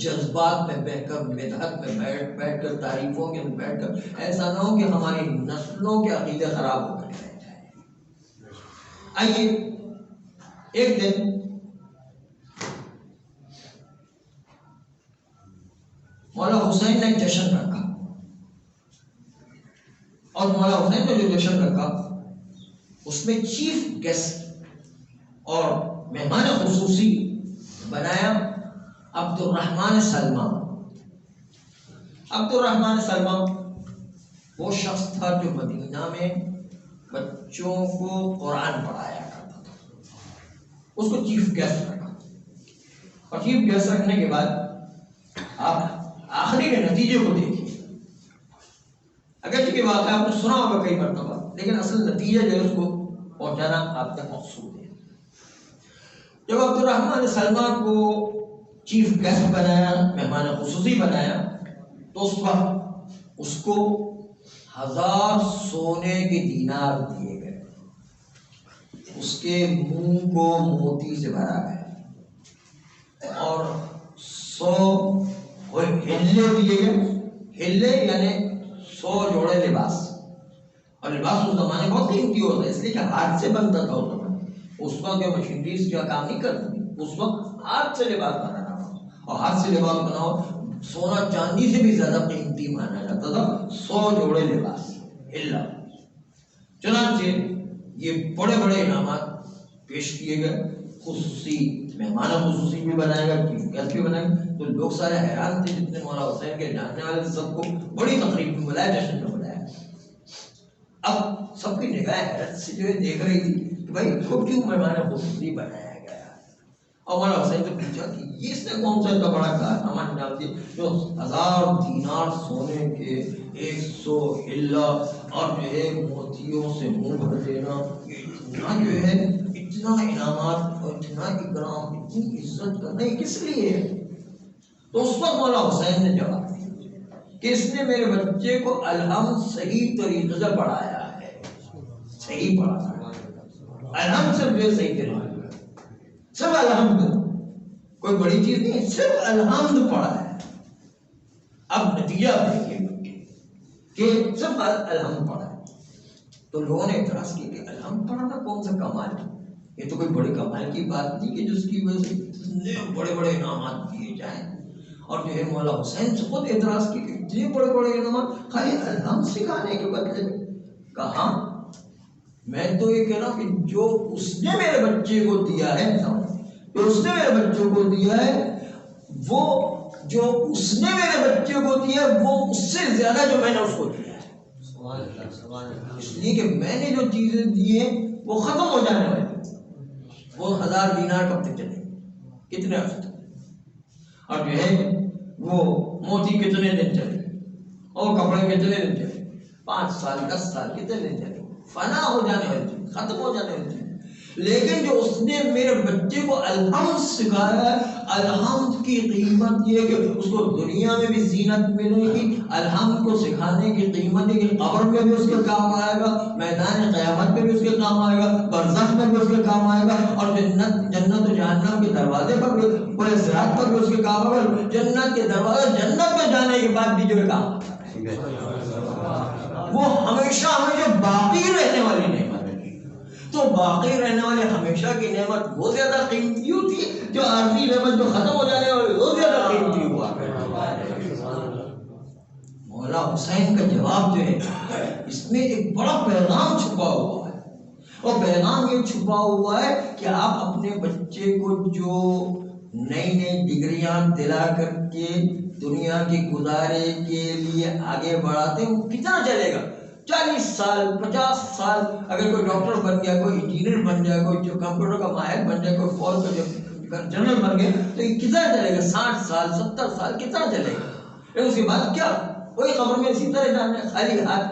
جذبات میں بہ کر، بدعت میں بیٹھ کر، تعریفوں کے بیٹھ کر ایسا نہ ہو کہ ہماری نسلوں کے عقیدے خراب ہو کر رہ جائیں۔ آئیے ایک دن مولا حسین نے ایک جشن رکھا، اور مولا حسین نے جو جشن رکھا اس میں چیف گیسٹ اور مہمان خصوصی بنایا عبد الرحمن سلمان۔ عبد الرحمن سلمان وہ شخص تھا جو مدینہ میں بچوں کو قرآن پڑھایا کرتا تھا، اس کو چیف گیسٹ رکھا، اور چیف گیسٹ رکھنے کے بعد آپ آخری کے نتیجے کو دیکھیے۔ اگرچہ کہ واقعہ آپ نے سنا ہوگا کئی مرتبہ، لیکن اصل نتیجہ جو ہے اس کو پہنچانا آپ کا مقصود ہے۔ جب عبد الرحمن سلمان کو چیف گیسٹ بنایا، مہمان خصوصی بنایا، تو اس وقت اس کو 1000 سونے کے دینار دیے گئے، اس کے منہ کو موتی سے بھرا گیا، اور 100 ہلے دیے گئے۔ ہلے یعنی 100 جوڑے لباس، اور لباس اس زمانے بہت قیمتی ہوتا ہے، اس لیے کہ ہاتھ سے بنتا تھا اس زمانے۔ اس وقت جو مشینریز کیا کام نہیں کرتی، اس وقت ہاتھ سے لباس بنانا تھا، اور ہاتھ سے لباس بناؤ سونا چاندی سے بھی زیادہ قیمتی مانا جاتا تھا۔ 100 جوڑے لباس ہلا۔ چنانچہ یہ بڑے بڑے انعامات پیش کیے گئے، خصوصی مہمان خصوصی بھی بنائے گا، چیف گیسٹ بھی بنائے گا، تو لوگ سارے حیران تھے، جتنے مولا حسین کے جاننے والے سب کو بڑی تقریب میں بلایا، جشن میں بلایا۔ اب سب کی نگاہ حیرت سے جو ہے دیکھ رہی تھی کہ بھائی اس کو کیوں مہمان خصوصی بنایا گیا، اور مولا حسین سے پوچھا کہ یہ اس نے کون سا اتنا بڑا کارنامہ انجام دیا جو 1000 دینار سونے کے، 100 ہلا، اور جو ہے موتیوں سے منہ بھر دینا، اتنا جو ہے اتنا انعامات اور اتنا اکرام، اتنی عزت کرنا یہ کس لیے ہے؟ تو اس وقت مولا حسین نے جواب دیا کہ اس نے میرے بچے کو الحمد صحیح طریقے سے پڑھایا ہے، صحیح پڑھایا، الحمد صرف یہ صحیح طریقے، صرف الحمد، کوئی بڑی چیز نہیں، صرف الحمد پڑھا ہے۔ اب نتیجہ دیکھیے کہ صرف الحمد پڑھا ہے، تو لوگوں نے اعتراض کیا کہ الحمد پڑھانا کون سا کمال ہے، یہ تو کوئی بڑے کمال کی بات نہیں کہ جس کی وجہ سے اتنے بڑے بڑے انعامات دیے جائیں۔ اور جو ہے مولا حسین سے خود اعتراض کی کہ اتنے بڑے بڑے انعامات خالی الحمد سکھانے کے بدلے میں۔ کہا میں تو یہ کہہ رہا ہوں کہ جو اس نے میرے بچے کو دیا ہے، جو اس نے میرے بچوں کو دیا ہے، وہ جو اس نے میرے بچے کو دیا ہے وہ اس سے زیادہ جو میں نے اس کو دیا ہے، اس لیے کہ میں نے جو چیزیں دی ہیں وہ ختم ہو جانے والی، وہ 1000 دینار کب تک چلے، کتنے عرصے تک، اور جو ہے وہ موتی کتنے دن چلے، اور کپڑے کتنے دن چلے، 5 سال 10 سال کتنے دن چلے، فنا ہو جانے والی چیز، ختم ہو جانے والی چیز۔ لیکن جو اس نے میرے بچے کو الحمد سکھایا ہے، الحمد کی قیمت یہ کہ اس کو دنیا میں بھی زینت ملے گی، الحمد کو سکھانے کی قیمت ہے کہ قبر میں بھی اس کے کام آئے گا، میدان قیامت میں بھی اس کے کام آئے گا، برزخ میں بھی اس کے کام آئے گا، اور جنت و جہنم کے دروازے پر بھی، پورے صراط پر بھی اس کے کام آئے گا، جنت کے دروازے، جنت میں جانے کے بعد بھی جو کام وہ ہمیشہ ہمیشہ باقی رہنے والی نعمت ہے۔ تو باقی رہنے والے ہمیشہ کی نعمت وہ زیادہ قیمتی ہوتی ہے، جو عارضی نعمت جو ختم ہو جانے والی وہ زیادہ قیمتی ہوا۔ مولا حسین کا جواب جو ہے اس میں ایک بڑا پیغام چھپا ہوا ہے، اور پیغام یہ چھپا ہوا ہے کہ آپ اپنے بچے کو جو نئی نئی ڈگریاں دلا کر کے دنیا کی گزارے کے لیے آگے بڑھاتے ہیں، وہ کتنا چلے گا؟ 40 سال 50 سال، اگر کوئی ڈاکٹر بن گیا، کوئی انجینئر بن جائے، کوئی جو کمپیوٹر کا ماہر بن جائے، کوئی فوج کا جو جنرل بن گیا، تو یہ کتنا چلے گا؟ 60 سال 70 سال کتنا چلے گا؟ پھر اس کے بعد کیا؟ وہی قبر میں اسی طرح جانا ہے، خالی ہاتھ۔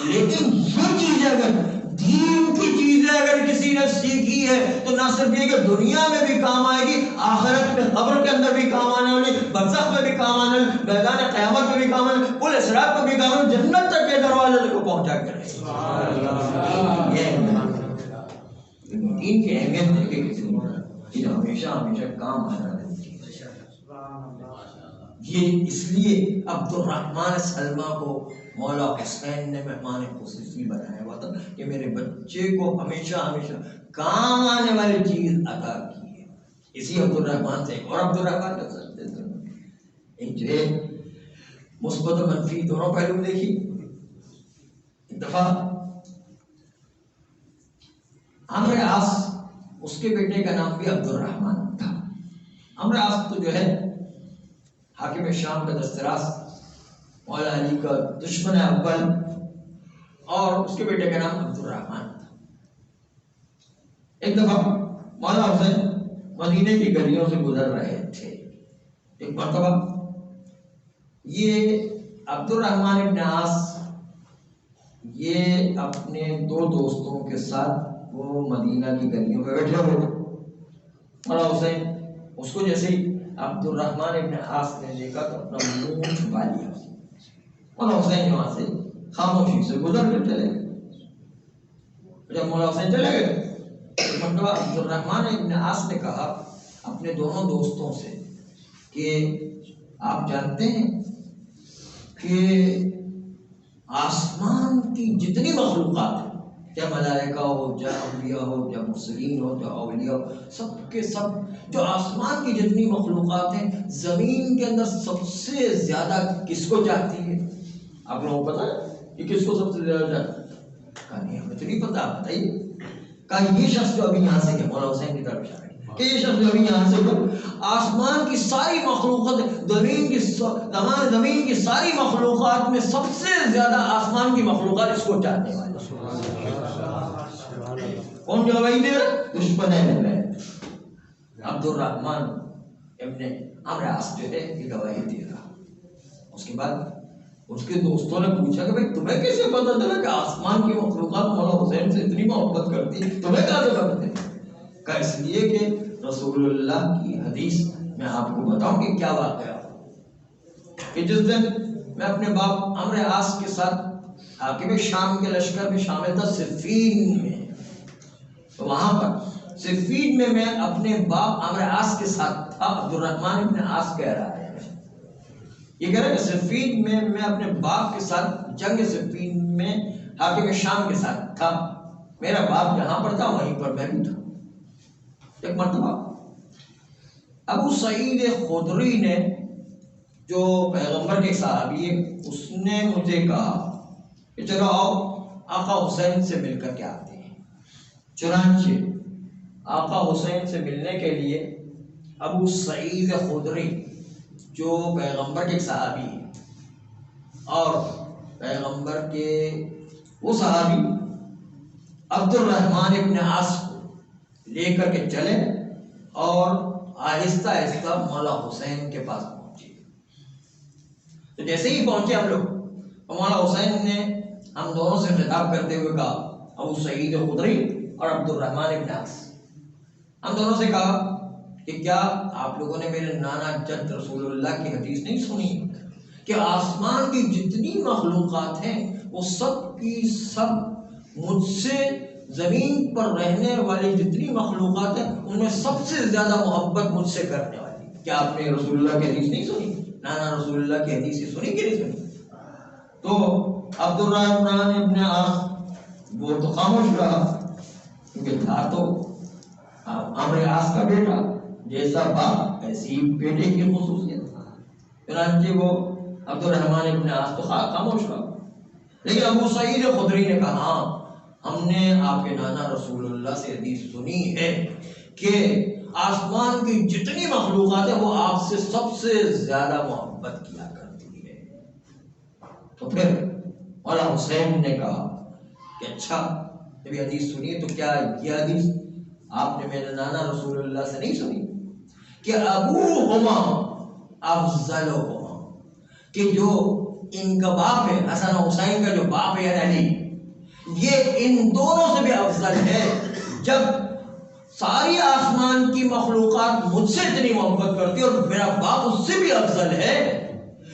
لیکن یہ چیزیں اگر دین کی چیزیں اگر کسی نے سیکھی ہے تو نہ صرف یہ کہ دنیا میں بھی کام آئے گی، آخرت میں قبر کے اندر بھی کام آنے والی، برزخ میں بھی کام آنے والی، میدان قیامت میں بھی کام آنے والی، پورے صراط میں بھی کام آنے والی، جنت تک کے دروازے کو پہنچا کر دین کی اہمیت ہے کہ کسی کو ہمیشہ ہمیشہ کام آنا رہتی ہے۔ یہ اس لیے عبد الرحمن سلمہ کو مولا حسین نے مہمان خصوصی بنایا ہوا تھا کہ میرے بچے کو ہمیشہ ہمیشہ کام آنے والی چیز عطا کی ہے. اسی عبد الرحمن سے ایک اور عبد الرحمن کا سر ایک جو ہے مثبت و منفی دونوں پہلو دیکھی. ایک دفعہ عمرو عاص، اس کے بیٹے کا نام بھی عبد الرحمن تھا. عمرو عاص تو جو ہے حاکم شام کا دستراز، مولا علی کا دشمن اول، اور اس کے بیٹے کا نام عبد الرحمن تھا. ایک دفعہ مولا حسین مدینے کی گلیوں سے گزر رہے تھے. ایک مرتبہ یہ عبد الرحمن ابن عاص یہ اپنے دو دوستوں کے ساتھ وہ مدینہ کی گلیوں میں بیٹھے ہوئے تھے. مولا حسین اس کو جیسے ہی عبد الرحمن ابن عاص نے دیکھا تو اپنا منہ چھپا لیا. مولا حسین وہاں سے خاموشی سے گزر کر چلے گئے. جب مولا حسین چلے گئے تو مرتبہ عبد الرحمن ابن عاص نے کہا اپنے دونوں دوستوں سے کہ آپ جانتے ہیں کہ آسمان کی جتنی مخلوقات ہیں، چاہے ملائکہ ہو، چاہے انبیاء ہو، چاہے مرسلین ہو، چاہے اولیاء ہو، سب کے سب جو آسمان کی جتنی مخلوقات ہیں، زمین کے اندر سب سے زیادہ کس کو چاہتی ہے؟ آپ لوگوں کو پتا ہے کہ کس کو سب سے زیادہ چاہتی ہے؟ کہا نہیں ہمیں تو نہیں پتا، آپ بتائیے. کہا یہ شخص جو ابھی یہاں سے گیا، مولا حسین کی طرف اشارہ کہ یہ شخص جو ابھی یہاں سے گیا، آسمان کی ساری مخلوقات، زمین کی ساری مخلوقات میں سب سے زیادہ آسمان کی مخلوقات اس کو چاہنے والی. کون گواہی دے رہا؟ دشمن ہے. عبد الرحمن ابن عمرو عاص جو ہے یہ گواہی دے رہا. اس کے بعد اس کے دوستوں نے پوچھا کہ بھائی تمہیں کیسے پتا چلا کہ آسمان کی مخلوقات مولا حسین سے اتنی محبت کرتی، تمہیں کہاں سے پتا چلا؟ کہ اس لیے کہ رسول اللہ کی حدیث میں آپ کو بتاؤں کہ کیا واقعہ کہ جس دن میں اپنے باپ عمرو عاص کے ساتھ حاکم شام کے لشکر میں شامل تھا صفین میں، تو وہاں پر صفین میں اپنے باپ عمرو عاص کے ساتھ تھا. عبد الرحمن ابن عاص کہہ رہا ہے، یہ کہہ رہا ہے کہ صفین میں اپنے باپ کے ساتھ جنگ صفین میں حاکم شام کے ساتھ تھا. میرا باپ جہاں پر تھا وہیں پر میں بھی تھا. ایک مرتبہ ابو سعید خدری نے جو پیغمبر کے صحابی ہے، اس نے مجھے کہا کہ چلو آؤ آقا حسین سے مل کر کے آتے ہیں. چنانچہ آقا حسین سے ملنے کے لیے ابو سعید خدری جو پیغمبر کے صحابی ہیں اور پیغمبر کے وہ صحابی عبد الرحمن ابن عاص کو لے کر کے چلے اور آہستہ آہستہ مولا حسین کے پاس پہنچے. تو جیسے ہی پہنچے ہم لوگ تو مولا حسین نے ہم دونوں سے خطاب کرتے ہوئے کہا، ابو سعید خدری اور عبد الرحمن ابن عاص، ہم دونوں سے کہا کہ کیا آپ لوگوں نے میرے نانا جد رسول اللہ کی حدیث نہیں سنی کہ آسمان کی جتنی مخلوقات ہیں وہ سب کی سب مجھ سے، زمین پر رہنے والی جتنی مخلوقات ہیں ان میں سب سے زیادہ محبت مجھ سے کرنے والی. کیا آپ نے رسول اللہ کی حدیث نہیں سنی؟ نانا رسول اللہ کی حدیث سنی کہ نہیں سنی؟ تو عبد الرحمن ابن عاص وہ تو خاموش رہا کیونکہ تھا تو عمرو عاص کا بیٹا، جیسا باپ ایسی بیٹے کی خصوصیت. چنانچہ وہ عبد الرحمن ابن عاص تو خاموش رہا. لیکن ابو سعید خدری نے کہا ہاں ہم نے آپ کے نانا رسول اللہ سے حدیث سنی ہے کہ آسمان کی جتنی مخلوقات ہیں وہ آپ سے سب سے زیادہ محبت کیا کرتی ہے. تو پھر مولا حسین نے کہا کہ اچھا جب یہ حدیث سنی تو کیا یہ حدیث آپ نے میرے نانا رسول اللہ سے نہیں سنی کہ ابوہما افضلہما، کہ جو ان کا باپ ہے حسن و حسین کا جو باپ ہے علی، یہ ان دونوں سے بھی افضل ہے. جب ساری آسمان کی مخلوقات مجھ سے اتنی محبت کرتی اور میرا باپ اس سے بھی افضل ہے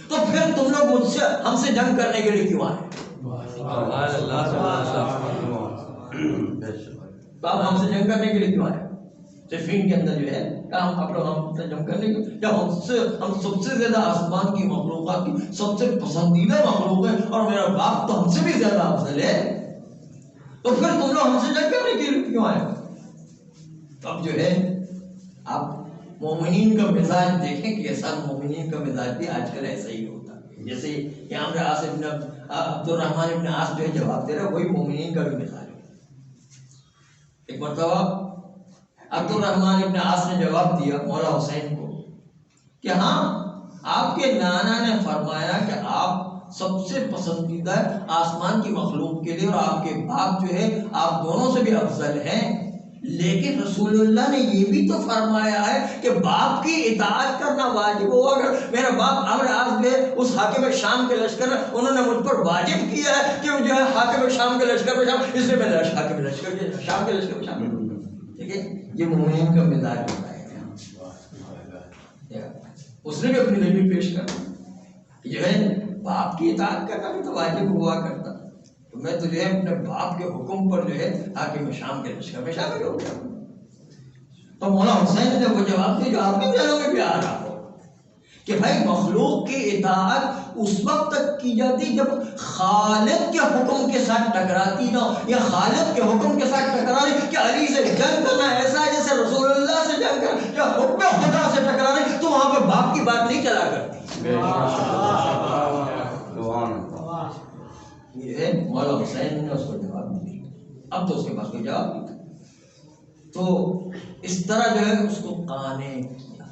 تو پھر تم لوگ مجھ سے ہم سے جنگ کرنے کے لیے کیوں آئے؟ باپ ہم سے جنگ کرنے کے لیے کیوں آئے؟ صفین کے اندر جو ہے ہم اپنا ہم ترجمہ کرنے کے جب ہم سب سے زیادہ آسمان کی مخلوقات کی سب سے پسندیدہ مخلوق ہے اور میرا باپ تو ہم سے بھی زیادہ افضل ہے، تو پھر تم لوگ ہم سے جنگ کرنے کے لیے کیوں آئے؟ اب جو ہے آپ مومنین کا مزاج دیکھیں کہ ایسا مومنین کا مزاج بھی آج کل ایسا ہی ہوتا ہے، جیسے یہاں پہ عاصم عبد الرحمن ابن عاص جو ہے جواب دے رہا ہے، وہی مومنین کا بھی مزاج ہے۔ ایک مرتبہ عبد الرحمن ابن عاص نے جواب دیا مولا حسین کو کہ ہاں آپ کے نانا نے فرمایا کہ آپ سب سے پسندیدہ آسمان کی مخلوق کے لیے اور آپ کے باپ جو ہے آپ دونوں سے بھی افضل ہیں، لیکن رسول اللہ نے یہ بھی تو فرمایا ہے کہ باپ کی اطاعت کرنا واجب ہو۔ اگر میرا باپ عمرو عاص ہے اس حاکم شام کے لشکر انہوں نے مجھ پر واجب کیا ہے کہ جو ہے حاکم شام کے لشکر میں شام، اس لیے میں حاکم لشکر کے شام کے لشکر میں شامل ہوں۔ ٹھیک ہے، یہ مومنین کا مزاج ہوتا ہے۔ اس نے بھی اپنی دلیل پیش کر جو ہے باپ کی اطاعت کرنا بھی تو واجب ہوا کرتا، تو میں تو جو ہے اپنے باپ کے حکم پر جو ہے حاکم شام کے لشکر میں شامل ہو گیا۔ تو مولا حسین نے وہ جواب دیا جو آپ کے ذہنوں میں بھی آ رہا ہو کہ بھائی مخلوق کی اطاعت اس وقت تک کی جاتی جب خالق کے حکم کے ساتھ ٹکراتی نہ ہو، یا خالق کے حکم کے ساتھ ٹکرانے کہ علی سے جنگ کرنا ایسا ہے جیسے رسول اللہ سے جنگ کرنا، یا حکم خدا سے ٹکرانے، تو وہاں پہ باپ کی بات نہیں چلا کرتی۔ یہ ہے مولا حسین نے اس کو جواب دیا، اب تو اس کے پاس کوئی جواب نہیں تھا، تو اس طرح جو ہے اس کو قانع کیا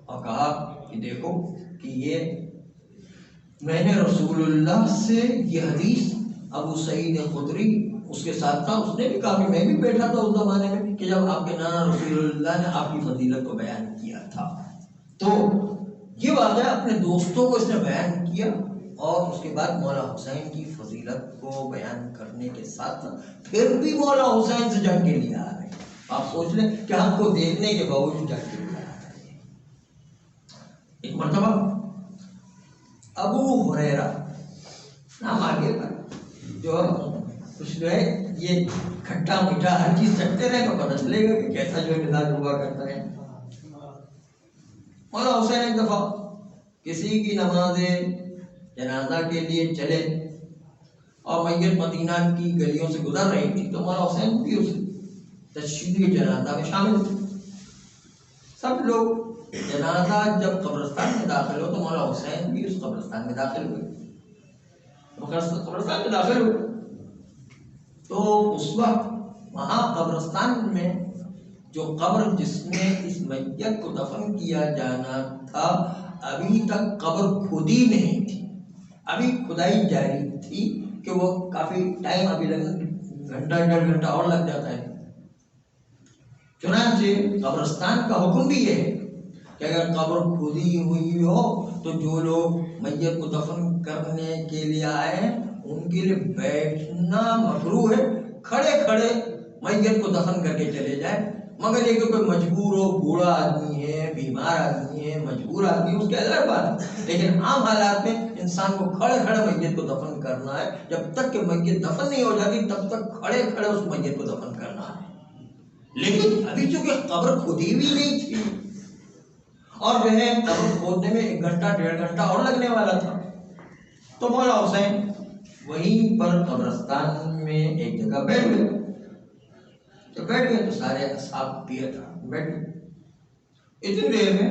اور کہا کہ دیکھو کہ یہ میں نے رسول اللہ سے یہ حدیث ابو سعید خدری اس کے ساتھ تھا، اس نے بھی کہا کہ میں بھی بیٹھا تھا اس زمانے میں کہ جب آپ کے نانا رسول اللہ نے آپ کی فضیلت کو بیان کیا تھا، تو یہ واقعہ اپنے دوستوں کو اس نے بیان کیا اور اس کے بعد مولا حسین کی فضیلت کو بیان کرنے کے ساتھ پھر بھی مولا حسین سے جنگ کے لیے آ رہے ہیں۔ آپ سوچ لیں کہ ہم کو دیکھنے کے باوجود جنگ کے لیے آ رہے ہیں۔ ایک مرتبہ ابو ہریرہ نام آگے پر جو کچھ جو ہے یہ کھٹا میٹھا ہر چیز چکھتے رہے تو پتہ چلے گا کہ کیسا جو مزاج ہوا کرتا ہے۔ مولا حسین ایک دفعہ کسی کی نماز جنازہ کے لیے چلے اور میت مدینہ کی گلیوں سے گزر رہی تھی، تو مولا حسین بھی اس تشییع جنازہ میں شامل تھے۔ سب لوگ جنازہ جب قبرستان میں داخل ہو تو مولا حسین بھی اس قبرستان میں داخل ہوئے، قبرستان میں داخل ہوئے تو اس وقت وہاں قبرستان میں جو قبر جس میں اس میت کو دفن کیا جانا تھا ابھی تک قبر کھودی نہیں تھی، ابھی کھدائی جاری تھی کہ وہ کافی ٹائم ابھی گھنٹہ ڈیڑھ گھنٹہ اور لگ جاتا ہے۔ چنانچہ قبرستان کا حکم بھی یہ ہے کہ اگر قبر کھودی ہوئی ہو تو جو لوگ میت کو دفن کرنے کے لیے آئے ہیں ان کے لیے بیٹھنا مکروہ ہے، کھڑے کھڑے میت کو دفن کر کے چلے جائیں، مگر یہ کہ کوئی مجبور ہو، بوڑھا آدمی ہے، بیمار آدمی ہے، مجبور آدمی ہے، اس کے الگ بات ہے، لیکن عام حالات میں انسان کو کھڑے کھڑے میت کو دفن کرنا ہے، جب تک کہ میت دفن نہیں ہو جاتی تب تک کھڑے کھڑے اس میت کو دفن کرنا ہے۔ لیکن ابھی چونکہ قبر کھودی بھی نہیں تھی اور جو ہے قبر کھودنے میں 1 گھنٹہ ڈیڑھ گھنٹہ اور لگنے والا تھا، تو مولا حسین وہیں پر قبرستان میں ایک جگہ بیٹھ گئے۔ جب بیٹھ گئے تو سارے اصحاب بھی بیٹھ گئے۔ اتنی دیر میں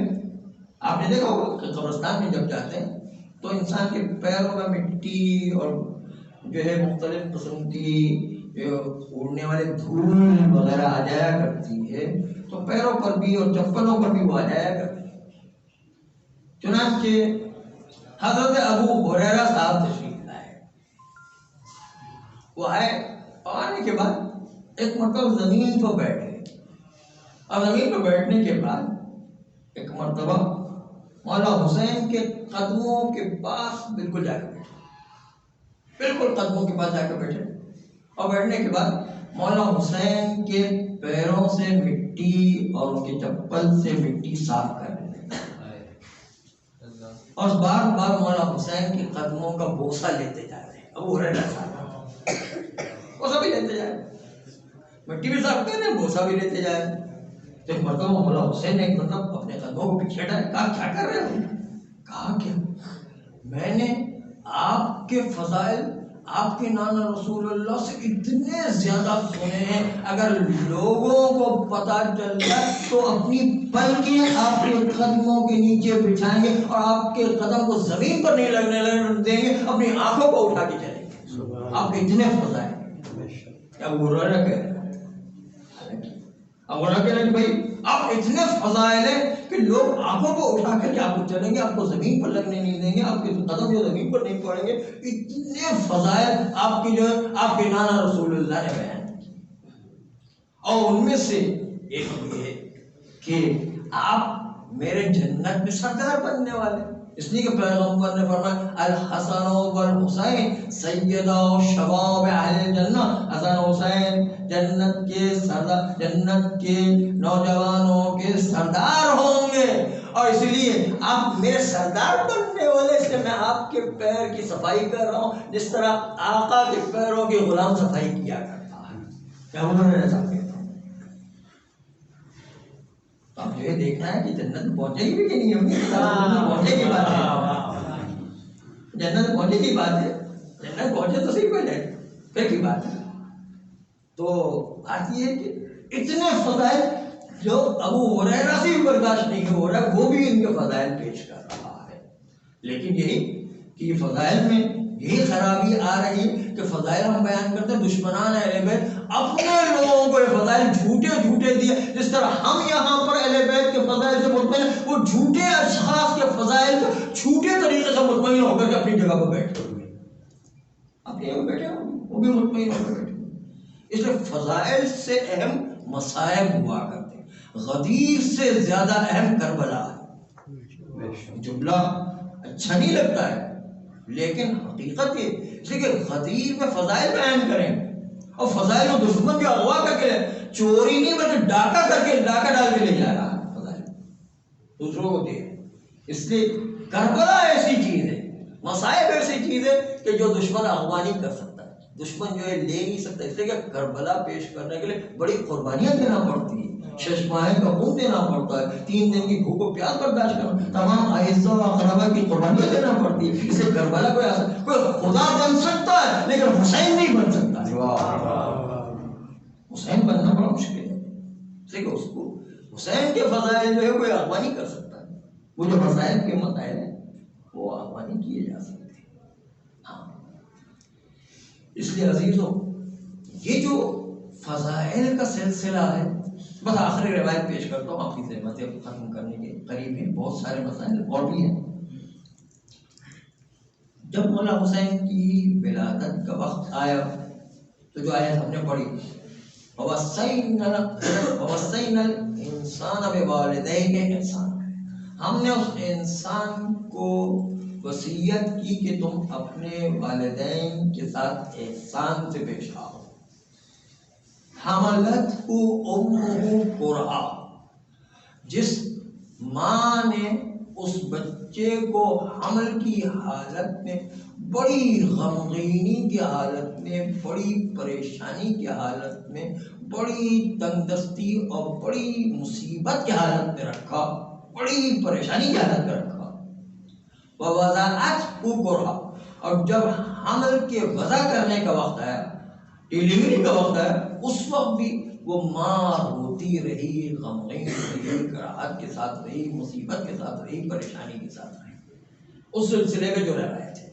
آپ نے دیکھا ہوگا کہ قبرستان میں جب جاتے ہیں تو انسان کے پیروں میں مٹی اور جو ہے مختلف قسم کی جو اڑنے والے دھول وغیرہ آ جایا کرتی ہے، تو پیروں پر بھی اور چپلوں پر بھی وہ آ جایا کرتی ہے۔ چنانچہ حضرت ابو ہریرہ صاحب تشریف لائے، وہ آئے اور آنے کے بعد ایک مرتبہ زمین پر بیٹھے اور زمین پر بیٹھنے کے بعد ایک مرتبہ مولا حسین کے قدموں کے پاس بالکل جا کے بیٹھے، بالکل قدموں کے پاس جا کے بیٹھے اور بیٹھنے کے بعد مولا حسین کے پیروں سے مٹی اور ان کے چپل سے مٹی صاف کر رہے اور بار بار مولا حسین کے قدموں کا بوسہ لیتے جا رہے ہیں۔ ابو ہریرہ صاحب بوسہ بھی لیتے جا رہے ہیں، مٹی بھی صاف کر رہے ہیں، بوسہ بھی لیتے جا رہے ہیں۔ تو ایک مرتبہ مولا حسین نے ایک مطلب اپنے قدموں کو پیچھے ہٹایا، کہا کیا کر رہے ہو؟ کہا کہ میں نے آپ کے فضائل آپ کے نانا رسول اللہ سے اتنے زیادہ سنے ہیں، اگر لوگوں کو پتہ چل جائے تو اپنی پلکیں آپ کے قدموں کے نیچے بچھائیں گے اور آپ کے قدم کو زمین پر نہیں لگنے دیں گے، اپنی آنکھوں کو اٹھا کے چلیں گے، آپ کے اتنے فضائل۔ کیا وہ رو رہا ہے؟ اب کہہ رہے کہ بھائی آپ اتنے فضائل ہیں کہ لوگ آنکھوں کو اٹھا کر کے آپ کو چلیں گے، آپ کو زمین پر لگنے نہیں دیں گے، آپ کے قدم جو زمین پر نہیں پڑیں گے، اتنے فضائل آپ کی جو آپ کے نانا رسول اللہ نے بیان کیے۔ اور ان میں سے ایک یہ کہ آپ میرے جنت میں سردار بننے والے، اس لیے کہ پیغمبر نے فرمایا الحسن والحسین سیدا شباب اہل جنہ، حسن حسین جنت کے سردار، جنت کے نوجوانوں کے سردار ہوں گے، اور اس لیے آپ میرے سردار بننے والے، اس لیے میں آپ کے پیر کی صفائی کر رہا ہوں جس طرح آقا کے پیروں کی غلام صفائی کیا کرتا ہے۔ کیا انہوں نے ایسا کہا؟ تو اب جو یہ دیکھنا ہے کہ جنت پہنچے گی بھی کہ نہیں ہوگی، پہنچے کی بات ہے، جنت پہنچے کی بات ہے، جنت پہنچے تو صحیح پہلے پھر کی بات ہے۔ تو بات یہ ہے کہ اتنے فضائل جو ابو ہریرہ سے بھی برداشت نہیں ہو رہا، وہ بھی ان کے فضائل پیش کر رہا ہے، لیکن یہی کہ یہ فضائل میں یہی خرابی آ رہی ہے کہ فضائل ہم بیان کرتے ہیں، دشمنان اہل بیت اپنے لوگوں کو یہ فضائل جھوٹے دیے، جس طرح ہم یہاں پر اہل بیت کے فضائل سے مطمئن ہیں، وہ جھوٹے اشخاص کے فضائل کو جھوٹے طریقے سے مطمئن ہو کر کے اپنی جگہ پر بیٹھے ہوئے، اپنی جگہ بیٹھے ہوئے، وہ بھی مطمئن ہو کر بیٹھے ہوئے۔ اس لیے فضائل سے اہم مصائب ہوا کرتے ہیں، غدیر سے زیادہ اہم کربلا ہے۔ جملہ اچھا نہیں لگتا ہے لیکن حقیقت یہ، اس لیے کہ غدیر میں فضائل بیان کریں، اور فضائل کو دشمن جو اغوا کر کے چوری نہیں بلکہ ڈاکہ کر کے ڈاکہ ڈال کے لے جا رہا ہے، فضائل دوسروں کو دے۔ اس لیے کربلا ایسی چیز ہے، مصائب ایسی چیز ہے کہ جو دشمن اغوا نہیں کر سکتا، دشمن جو ہے لے نہیں سکتا، اس لیے کہ کربلا پیش کرنے کے لیے بڑی قربانیاں دینا پڑتی ہیں، 6 ماہ کا خون دینا پڑتا ہے، 3 دن کی بھوک و پیاس برداشت کرنا، تمام اعزاء و اقرباء کی قربانیاں دینا پڑتی ہے۔ اسے کربلا کوئی خدا بن سکتا ہے لیکن حسین نہیں بن سکتا، حسین بننا بڑا مشکل ہے، اس لیے کہ اس کو حسین کے فضائل جو ہے کوئی اغوا نہیں کر سکتا، وہ جو فضائل کے مسائل ہیں وہ اغوا نہیں کیے جا سکتے۔ ہاں، اس لیے عزیزوں یہ جو فضائل کا سلسلہ ہے، بس آخری روایت پیش کرتا ہوں، آپ کی خدمت ختم کرنے کے قریب ہیں، بہت سارے مسائل اور بھی ہیں۔ جب مولا حسین کی ولادت کا وقت آیا تو جو آیت ہم نے پڑھی، وَوَصَّيْنَا الْإِنسَانَ بِوَالِدَيْهِ إِحْسَانًا، ہم نے اس انسان کو وصیت کی کہ تم اپنے والدین کے ساتھ احسان سے پیش آؤ۔ حملتہ امہ کرہا، جس ماں نے اس بچے کو حمل کی حالت میں، بڑی غمگینی کی حالت میں، بڑی پریشانی کی حالت میں، بڑی تنگ دستی اور بڑی مصیبت کی حالت میں رکھا، بڑی پریشانی کی حالت میں رکھا۔ وَوَضَعَتْهُ كُرْهًا، اور جب حمل کے وضع کرنے کا وقت آیا، ڈیلیوری کا وقت آیا، اس وقت بھی وہ ماں روتی رہی، غمگین رہی، کراہت کے ساتھ رہی، مصیبت کے ساتھ رہی، پریشانی کے ساتھ رہی۔ اس سلسلے میں جو روایت ہے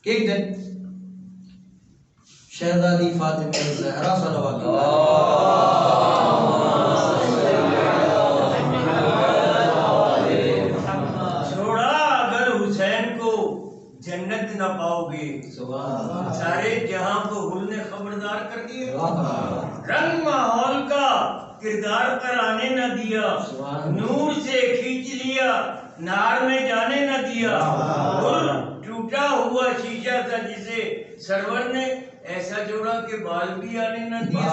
کہ ایک دن شہزادی فاطمہ زہرا صلوات جنت نہ پاؤ گے، سارے جہاں کو گل نے خبردار کر دیے، رنگ ماحول کا کردار پر آنے نہ دیا، نور سے کھینچ لیا، نار میں جانے نہ دیا، گل ٹوٹا ہوا شیشہ تھا جسے سرور نے ایسا جوڑا کہ بال بھی آنے نہ دیا۔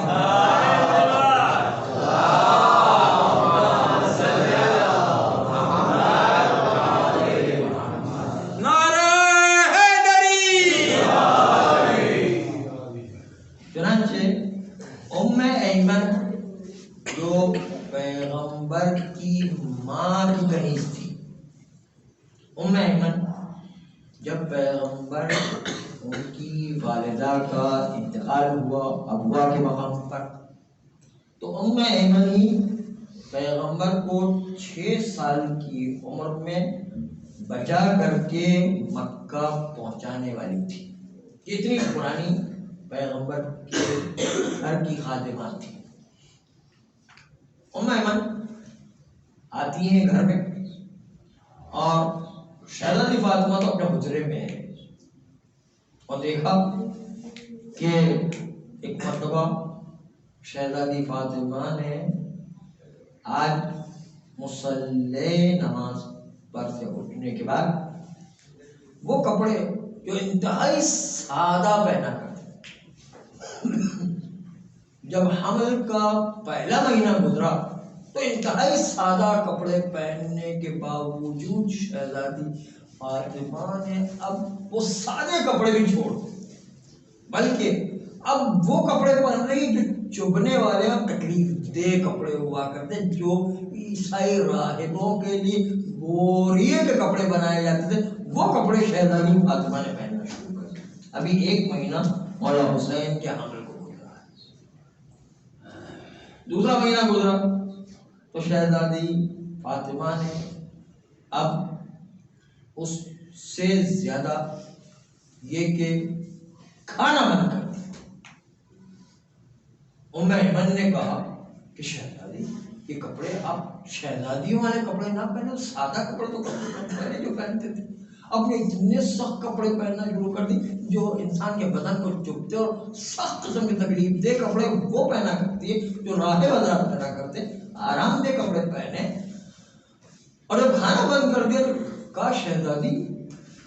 جو ام ایمن جب پیغمبر ان کی والدہ کا انتقال ہوا ابوا کے مقام پر، تو ام ایمن ہی پیغمبر کو 6 سال کی عمر میں بچا کر کے مکہ پہنچانے والی تھی. اتنی پرانی پیغمبر کے گھر کی خادمہ تھی. ام ایمن آتی ہیں گھر میں اور شہزادی فاطمہ تو اپنے حجرے میں ہے، اور دیکھا کہ ایک مرتبہ شہزادی فاطمہ نے آج مصلی نماز پر سے اٹھنے کے بعد وہ کپڑے جو انتہائی سادہ پہنا کرتے، جب حمل کا پہلا مہینہ گزرا تو انتہائی سادہ کپڑے پہننے کے باوجود شہزادی فاطمہ نے اب وہ سادے کپڑے بھی چھوڑ دیے، بلکہ اب وہ کپڑے پہن رہی جو چبھنے والے اور تکلیف دہ کپڑے ہوا کرتے، جو عیسائی راہبوں کے لیے بوریے کے کپڑے بنائے جاتے تھے، وہ کپڑے شہزادی فاطمہ نے پہننا شروع کر دیا. ابھی 1 مہینہ مولا حسین کے حمل کو گزرا ہے. دوسرا مہینہ گزرا تو شہزادی فاطمہ نے اب اس سے زیادہ یہ کہ کھانا بند کر دیا. ام ایمن نے کہا کہ شہزادی یہ کپڑے آپ شہزادیوں والے کپڑے نہ پہنے، سادہ کپڑے تو پہنے جو پہنتے تھے. اب نے اتنے سخت کپڑے پہننا شروع کر دی جو انسان کے بدن کو چبھتے اور سخت قسم کی تکلیف دہ کپڑے وہ پہنا کرتی ہے جو راہب حضرات پہنا کرتے. آرام دہ کپڑے پہنے اور جب کھانا بند کر دیا تو کہا شہزادی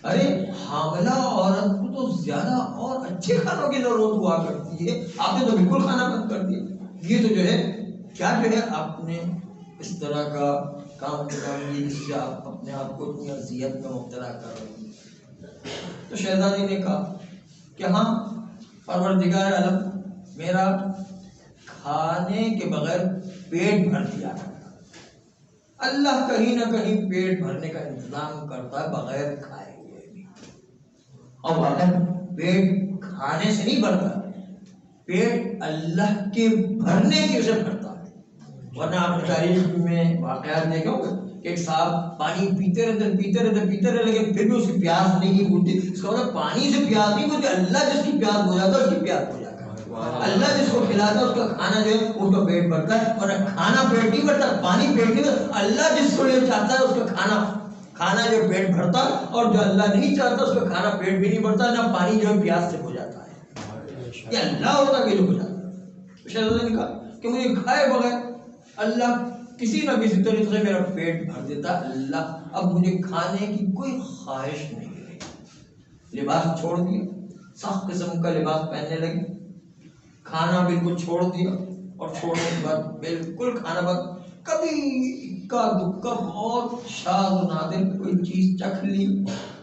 ارے حاملہ عورت کو تو زیادہ اور اچھے کھانوں کی ضرورت ہوا کرتی ہے، آپ نے تو بالکل کھانا بند کر دیا. یہ تو جو ہے کیا جو ہے آپ نے اس طرح کا کام کریں جس سے آپ اپنے آپ کو اتنی اذیت میں مبتلا کر رہے ہیں. تو شہزادی نے کہا کہ ہاں پروردگار عالم میرا کھانے کے بغیر پیٹ بھر دیا کرتا، اللہ کہیں نہ کہیں پیٹ بھرنے کا انتظام کرتا ہے بغیر کھائے ہوئے بھی. اور اگر پیٹ کھانے سے نہیں بھرتا، پیٹ اللہ کے بھرنے کی وجہ بھرتا ہے. ورنہ آپ نے تاریخ میں واقعات دیکھے ہوں گے کہ ایک صاحب پانی پیتے رہتے لیکن پھر بھی اس کی پیاس نہیں بجھتی. اس کا مطلب پانی سے پیاس نہیں بجھتی، اللہ جس کی پیاس بجھاتا ہے اس کی پیاس بجھاتا ہے. اللہ جس کو کھلاتا ہے اس کا کھانا جو ہے اس کا پیٹ بھرتا ہے، اور کھانا پیٹ نہیں بھرتا، پانی پیٹ نہیں بھرتا. اللہ جس کو یہ چاہتا ہے اس کا کھانا جو پیٹ بھرتا ہے، اور جو اللہ نہیں چاہتا اس کا کھانا پیٹ بھی نہیں بھرتا، نہ پانی جو ہے پیاس سے بجھاتا ہے. یہ اللہ ہوتا کہ جو بجھاتا ہے. شہزادی نے کہا کہ مجھے کھائے بغیر اللہ کسی نہ کسی طریقے سے میرا پیٹ بھر دیتا. اللہ اب مجھے کھانے کی کوئی خواہش نہیں رہی. لباس چھوڑ دیا، سخت قسم کا لباس پہننے لگی، کھانا بالکل چھوڑ دیا، اور چھوڑنے کے بعد بالکل کھانا بند. کبھی اکا دکا بہت شاذ و نادر کوئی چیز چکھ لی،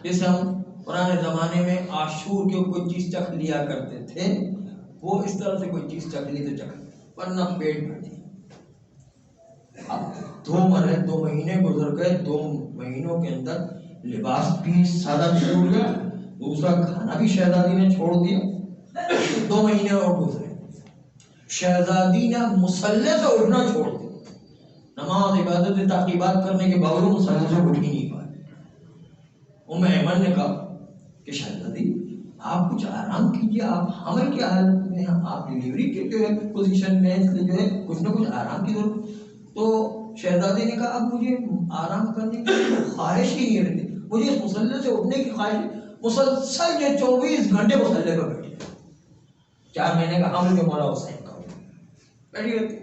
جیسے ہم پرانے زمانے میں عاشور کے کوئی چیز چکھ لیا کرتے تھے، وہ اس طرح سے کوئی چیز چکھ لی تو چکھ لی، ورنہ پیٹ بھر دیا. اب 2 مہینے گزر گئے. 2 مہینوں کے اندر لباس بھی سادہ چھوڑ گیا، دوسرا کھانا بھی شہزادی نے چھوڑ دیا. 2 مہینے اور گزرے. شہزادی نے مصلی سے اٹھنا چھوڑ دیا. نماز عبادت تعقیبات کرنے کے باوجود مصلی سے اٹھ ہی نہیں پائے. ام ایمن نے کہا کہ شہزادی آپ کچھ آرام کیجیے، آپ حمل کی حالت میں، آپ ڈیلیوری کے جو ہے پوزیشن میں، اس لیے جو ہے کچھ نہ کچھ آرام کی ضرورت. تو شہزادی نے کہا اب مجھے آرام کرنے کی خواہش ہی نہیں رہتی، مجھے اس مصلی سے اٹھنے کی خواہش ہے. مسلسل جو 24 گھنٹے مصلی پر بیٹھے، 4 مہینے کا حمل جو مولا حسین کا بیٹھی رہتی.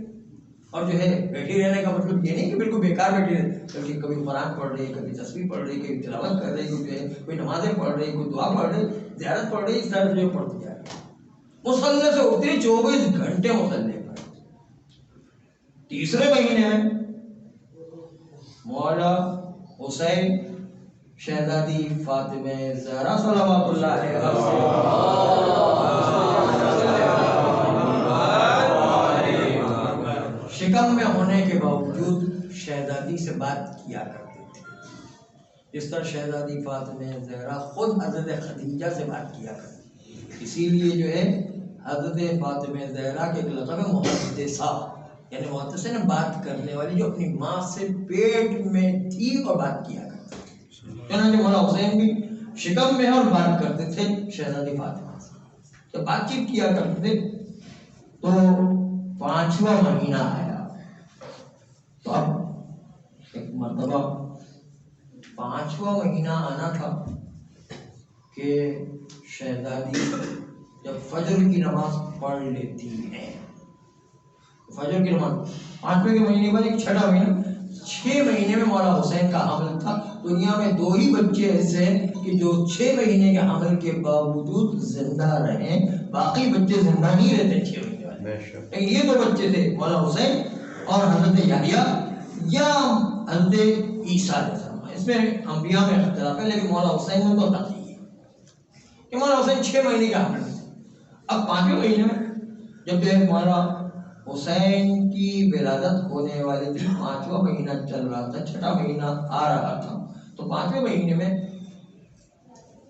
اور جو ہے بیٹھی رہنے کا مطلب یہ نہیں کہ بالکل بیکار بیٹھی رہتی، بلکہ کبھی قرآن پڑھ رہی، کبھی تسبیح پڑھ رہی، کبھی تلاوت کر رہی، جو ہے کوئی نمازیں پڑھ رہی، کوئی دعا پڑھ رہی، زیارت پڑھ رہی، اس طرح سے جو پڑھتی جا رہی. مصلی سے اٹھتی 24 گھنٹے مصلی پر. تیسرے مہینے میں مولا حسین شہزادی فاطمہ زہرا صلوات اللہ علیہا شکم میں ہونے کے باوجود شہزادی سے بات کیا کرتے تھے. جس طرح شہزادی فاطمہ زہرا خود حضرت خدیجہ سے بات کیا کرتی، اسی لیے جو ہے حضرت فاطمہ زہرا کے ایک لقب ہے محدثہ، یعنی محدثہ نے بات کرنے والی، جو اپنی ماں سے پیٹ میں تھی اور بات کیا کرتی۔ چنانچہ مولا حسین بھی شکم میں اور بات کرتے تھے شہزادی فاطمہ سے، جب بات چیت کیا کرتے تھے تو 5واں مہینہ آیا، تو اب ایک مرتبہ 5واں مہینہ آنا تھا کہ شہزادی جب فجر کی نماز پڑھ لیتی ہیں، فجر کی نماز 5ویں کے مہینے بعد ایک 6واں مہینہ، 6 مہینے میں مولا حسین کا حمل تھا۔ دنیا میں 2 ہی بچے ایسے ہیں کہ جو 6 مہینے کے حمل کے باوجود زندہ رہے، باقی بچے زندہ نہیں رہتے 6 مہینے والے، لیکن یہ 2 بچے تھے، مولا حسین اور حضرت یحییٰ یا حضرت عیسیٰ علیہ السلام۔ اس میں انبیاء میں اختلاف ہے، لیکن مولا حسین میں تو تقریب ہے کہ مولا حسین 6 مہینے کا حمل تھے۔ اب 5ویں مہینے میں جب جو ہے مولا حسین کی ولادت ہونے والی تھی، 5واں مہینہ چل رہا تھا، 6واں مہینہ آ رہا تھا، تو 5ویں مہینے میں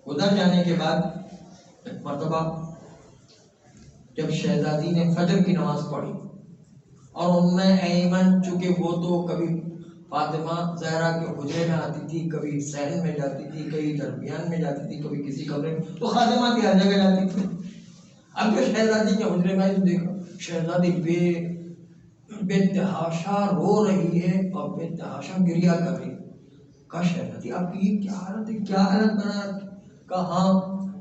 گزر جانے کے بعد ایک مرتبہ جب شہزادی نے فجر کی نماز پڑھی اور ام ایمن، چونکہ وہ تو کبھی فاطمہ زہرا کے حجرے میں آتی تھی، کبھی صحن میں جاتی تھی، کبھی درمیان میں جاتی تھی، کبھی کسی کمرے میں، تو خادمات کی ہر جگہ جاتی تھی۔ اب جو شہزادی کے حجرے میں دیکھا شہزادی بے تحاشا رو رہی ہے اور بے تحاشا گریہ کر رہی ہے۔ کہا شہزادی آپ کی یہ کیا حالت ہے، کیا حالت بنا رکھی؟ کہا ہاں،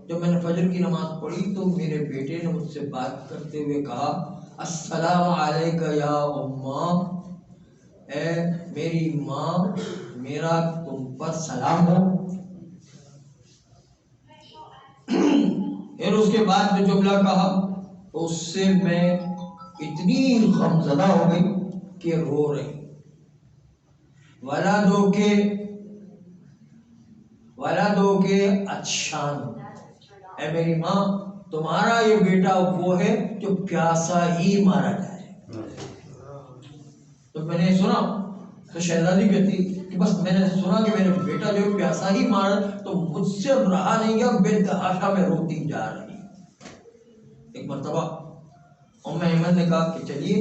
جب میں نے فجر کی نماز پڑھی تو میرے بیٹے نے مجھ سے بات کرتے ہوئے کہا السلام علیکہ یا اماں، اے میری ماں، میرا تم پر سلام ہو۔ پھر اس کے بعد جو جملہ کہا تو اس سے میں اتنی غمزدہ ہو گئی کہ رو رہی۔ ولدو کے اچھان، اے میری ماں، تمہارا یہ بیٹا وہ ہے جو پیاسا ہی مارا جائے۔ تو میں نے سنا تو شہزادی کہتی کہ بس میں نے سنا کہ میرا بیٹا جو پیاسا ہی مارا، تو مجھ سے رہا نہیں گیا، بے تحاشا میں روتی جا رہی۔ ایک مرتبہ ام ایمن نے کہا کہ چلیے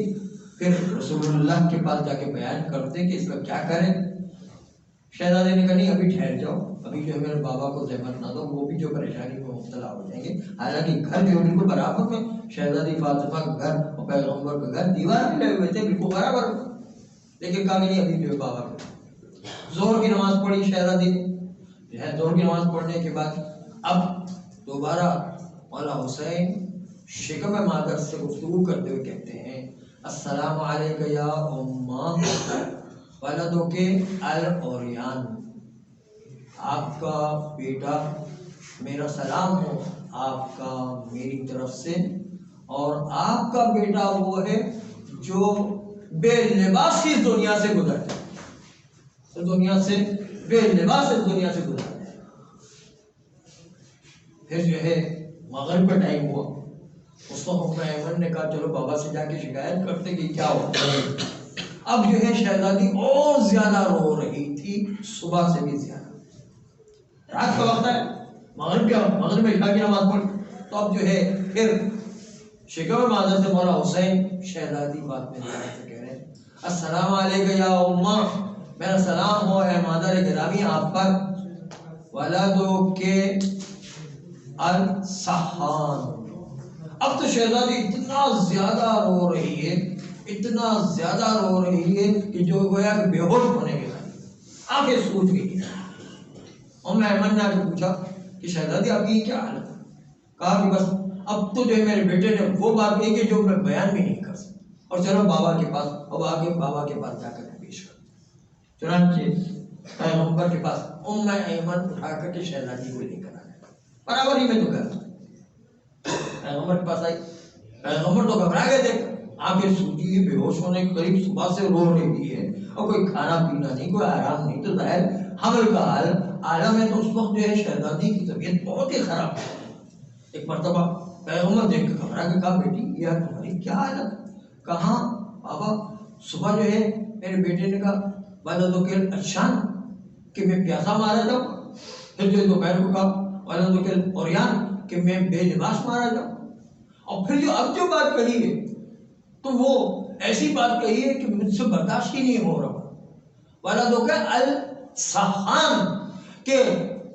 پھر رسول اللہ کے پاس جا کے بیان کرتے کہ اس کا کیا کریں۔ شہزادے نے کہا نہیں ابھی ٹھہر جاؤ، ابھی جو ہے میرے بابا کو زحمت نہ دو، وہ بھی جو پریشانی میں مبتلا ہو جائیں گے۔ حالانکہ گھر جو بالکل برابر میں، شہزادی فاطمہ کا گھر اور پیغمبر کا گھر دیوار میں لگے ہوئے تھے، بالکل برابر، لیکن کہا نہیں ابھی جو ہے بابا کو۔ ظہر کی نماز پڑھی شہزادی نے، ظہر کی نماز پڑھنے کے بعد اب دوبارہ مولا حسین شکم مادر سے گفتگو کرتے ہوئے کہتے ہیں السلام علیکہ یا اماں ولدو کے الاوریان، آپ کا بیٹا، میرا سلام ہو آپ کا میری طرف سے، اور آپ کا بیٹا وہ ہے جو بے لباس اس دنیا سے گزر جائے، اس دنیا سے بے لباس اس دنیا سے گزر جائے۔ پھر جو ہے مغرب کا ٹائم ہوا، اس کو ام ایمن نے کہا چلو بابا سے جا کے شکایت کرتے کہ کیا ہوا۔ اب جو ہے شہزادی اور زیادہ رو رہی تھی، صبح سے بھی زیادہ، رات کا وقت ہے، مغرب میں عشاء کی نماز پڑھ، تو اب جو ہے پھر شکوہ مادر سے مولا حسین شہزادی بات میں سے کہہ رہے ہیں السلام علیکہ یا اماں، میرا سلام ہو اے مادر گرامی آپ پر، ولدو کے الصحان۔ اب تو شہزادی اتنا زیادہ رو رہی ہے، اتنا زیادہ رو رہی ہے کہ جو گویا کہ بے ہوش ہونے کے بعد آنکھیں سوج گئی۔ ام ایمن نے آ کے پوچھا کہ شہزادی آپ کی کیا حالت ہے؟ کہا کہ بس اب تو جو ہے میرے بیٹے نے وہ بات کہی کہ جو میں بیان بھی نہیں کر سکتا، اور چلو بابا کے پاس، اب آگے بابا کے پاس جا کر پیش کر۔ چنانچہ پیغمبر کے پاس ام ایمن اٹھا کر کے شہزادی کو لے کر آئے، برابر ہی میں تو گھر پیغمبر کے پاس آئی، پیغمبر تو گھبرا گئے تھے، آنکھیں سوجی بے ہوش ہونے کے قریب، صبح سے رو رہی ہے اور کوئی کھانا پینا نہیں، کوئی آرام نہیں، تو ظاہر حمل کا حال عالم ہے، تو اس وقت جو ہے شہزادی کی طبیعت بہت ہی خراب ہے۔ ایک مرتبہ پیغمبر دیکھ کے گھبرا کے کہا بیٹی یہ تمہاری کیا حالت؟ کہاں بابا صبح جو ہے میرے بیٹے نے کہا ولدو کے الشان، کہ میں پیاسا مارا جاؤں، پھر جو دوپہر کو کہا والوں کے اوریان کہ میں بے لباس مارا جاؤں، اور پھر جو بات کہی ہے تو وہ ایسی بات کہی ہے کہ مجھ سے برداشت ہی نہیں ہو رہا۔ والدوں کے السحان کہ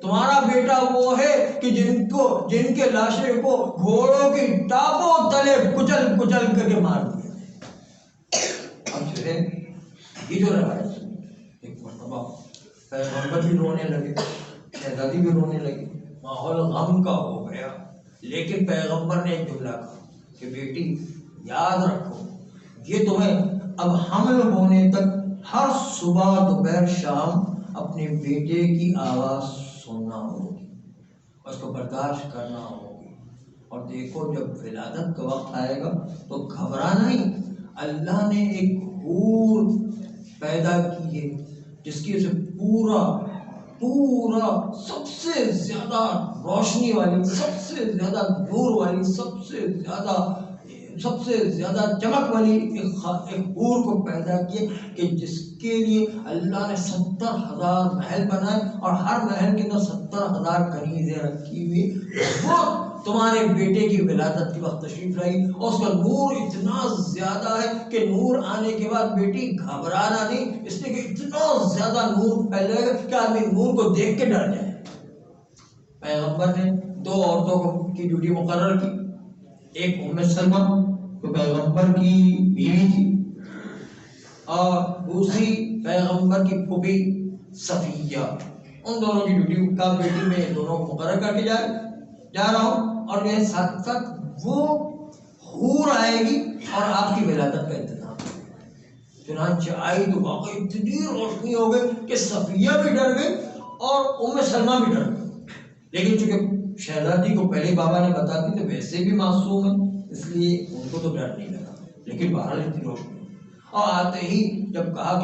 تمہارا بیٹا وہ ہے کہ جن کے لاشیں کو گھوڑوں کی ٹاپوں تلے کچل کچل کر کے مار دیا۔ اب جو ہے یہ جو روایت ایک مرتبہ پیغمبر بھی رونے لگے، شہزادی بھی رونے لگی، ماحول غم کا ہو گیا، لیکن پیغمبر نے ایک جملہ کہا کہ بیٹی یاد رکھو، یہ تمہیں اب حمل ہونے تک ہر صبح دوپہر شام اپنے بیٹے کی آواز سننا ہوگی، اس کو برداشت کرنا ہوگی، اور دیکھو جب ولادت کا وقت آئے گا تو گھبرانا نہیں۔ اللہ نے ایک حور پیدا کی ہے جس کی اسے پورا سب سے زیادہ روشنی والی، سب سے زیادہ نور والی، سب سے زیادہ چمک والی ایک حور کو پیدا کیے کہ جس کے لیے اللہ نے 70,000 محل بنائے اور ہر محل کے اندر 70,000 کنیزیں رکھی ہوئی۔ وہ تمہارے بیٹے کی ولادت کے وقت تشریف لائی اور اس کا نور اتنا زیادہ ہے کہ نور آنے کے بعد بیٹی گھبرانا نہیں، اس لیے کہ اتنا زیادہ نور پھیل جائے گا کہ آدمی نور کو دیکھ کے ڈر جائے۔ پیغمبر نے 2 عورتوں کی ڈیوٹی مقرر کی، ایک ام سلمہ جو پیغمبر کی بیوی تھی، اور دوسری پیغمبر کی پھوپھی صفیہ۔ ان دونوں کی ڈیوٹی کا بیٹی میں دونوں کو مقرر کر کے جا رہا ہوں، اور میرے ساتھ ساتھ وہ حور آئے گی اور آپ کی ولادت کا انتظام ہے۔ چنانچہ آئی تو واقعی اتنی روشنی ہو گئی کہ صفیہ بھی ڈر گئی اور ام سلمہ بھی ڈر گئی، لیکن چونکہ شہزادی کو پہلے بابا نے بتا دی تو ویسے بھی معصوم ہے، اس لیے ان کو تو ڈر نہیں لگا، لیکن بہرحال اتنی روشنی، اور آتے ہی جب کہا کہ